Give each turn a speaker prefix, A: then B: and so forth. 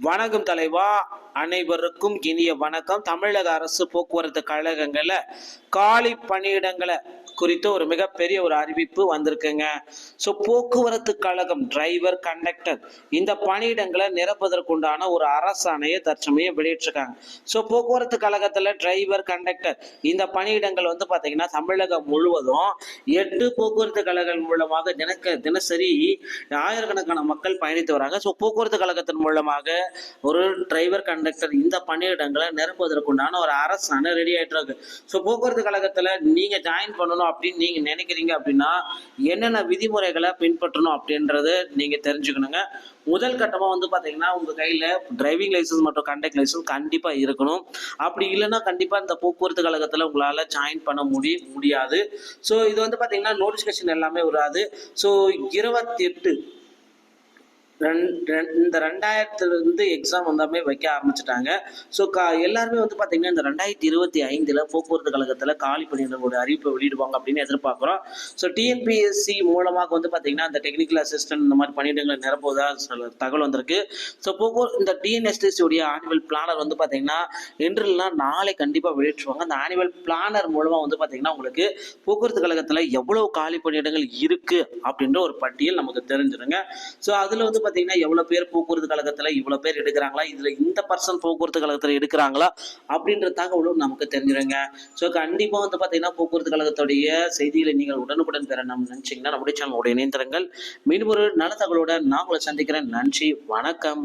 A: வணக்கம் தலைவா, அனைவருக்கும் இனிய வணக்கம். தமிழக அரசு போக்குவரத்து கழகங்கள்ல காலி பணியிடங்களை குறித்து ஒரு மிகப்பெரிய ஒரு அறிவிப்பு வந்திருக்குங்க. ஸோ போக்குவரத்து கழகம் டிரைவர், கண்டக்டர் இந்த பணியிடங்களை நிரப்புவதற்குண்டான ஒரு அரசாணையை தற்சமயம் வெளியிட்டிருக்காங்க. ஸோ போக்குவரத்து கழகத்தில் டிரைவர், கண்டக்டர் இந்த பணியிடங்கள் பார்த்தீங்கன்னா தமிழகம் முழுவதும் 8 போக்குவரத்து கழகங்கள் மூலமாக தினசரி ஆயிரக்கணக்கான மக்கள் பயணித்து வராங்க. ஸோ போக்குவரத்து கழகத்தின் மூலமாக ஒரு டிரைவர், கண்டக்டர் இந்த பணியிடங்களை நிரப்புவதற்குண்டான ஒரு அரசாணை ரெடி ஆயிட்டு இருக்கு. ஸோ போக்குவரத்து கழகத்துல நீங்க ஜாயின் பண்ணணும் அப்படின்னு நீங்க நினைக்கிறீங்க அப்படின்னா என்னென்ன விதிமுறைகளை பின்பற்றணும் அப்படின்றது நீங்க தெரிஞ்சுக்கணுங்க. முதல் கட்டமா பாத்தீங்கன்னா உங்க கையில டிரைவிங் லைசன்ஸ் மற்றும் கண்டக்ட் லைசன்ஸ் கண்டிப்பா இருக்கணும். அப்படி இல்லைன்னா கண்டிப்பா இந்த போக்குவரத்து கழகத்துல உங்களால ஜாயின் பண்ண முடியாது. ஸோ இது பாத்தீங்கன்னா நோட்டிபிகேஷன் எல்லாமே வராது. ஸோ 28 இந்த 2000 எக்ஸாம் வைக்க ஆரம்பிச்சுட்டாங்க. ஸோ எல்லாருமே பார்த்தீங்கன்னா இந்த 2025 போக்குவரத்து கழகத்தில் காலி பணியிடங்களோட அறிவிப்பை வெளியிடுவாங்க அப்படின்னு எதிர்பார்க்குறோம். ஸோ டிஎன்பிஎஸ்சி மூலமாக பார்த்தீங்கன்னா இந்த டெக்னிக்கல் அசிஸ்டன்ட் இந்த மாதிரி பணியிடங்களை நிரப்புவதா சில தகவல் வந்திருக்கு. ஸோ இந்த டிஎன்எஸ்டிசியோடைய ஆனுவல் பிளானர் பார்த்தீங்கன்னா இன்றுலாம் நாளை கண்டிப்பாக வெளியிட்டுருவாங்க. அந்த ஆனுவல் பிளானர் மூலமாக பார்த்தீங்கன்னா உங்களுக்கு போக்குவரத்து கழகத்தில் எவ்வளவு காலி பணியிடங்கள் இருக்கு அப்படின்ற ஒரு பட்டியல் நமக்கு தெரிஞ்சிருங்க. ஸோ அதில் பார்த்தீங்கன்னா எவ்வளவு பேர் போக்குவரத்து கழகத்துல இவ்வளவு பேர் எடுக்கிறாங்களா, இதுல இந்த பர்சன் போக்குவரத்து கழகத்துல எடுக்கிறாங்களா அப்படின்ற தகவலும் நமக்கு தெரிஞ்சிருங்க. ஸோ கண்டிப்பா பார்த்தீங்கன்னா போக்குவரத்து கழகத்துடைய செய்திகளை நீங்கள் உடனுக்குடன் பெற நம்ம நினைச்சீங்கன்னா நம்முடைய சேனலோட இணைந்திருங்கள். மீண்டும் ஒரு நல்ல தகவலோட நான் உங்களை சந்திக்கிறேன். நன்றி, வணக்கம்.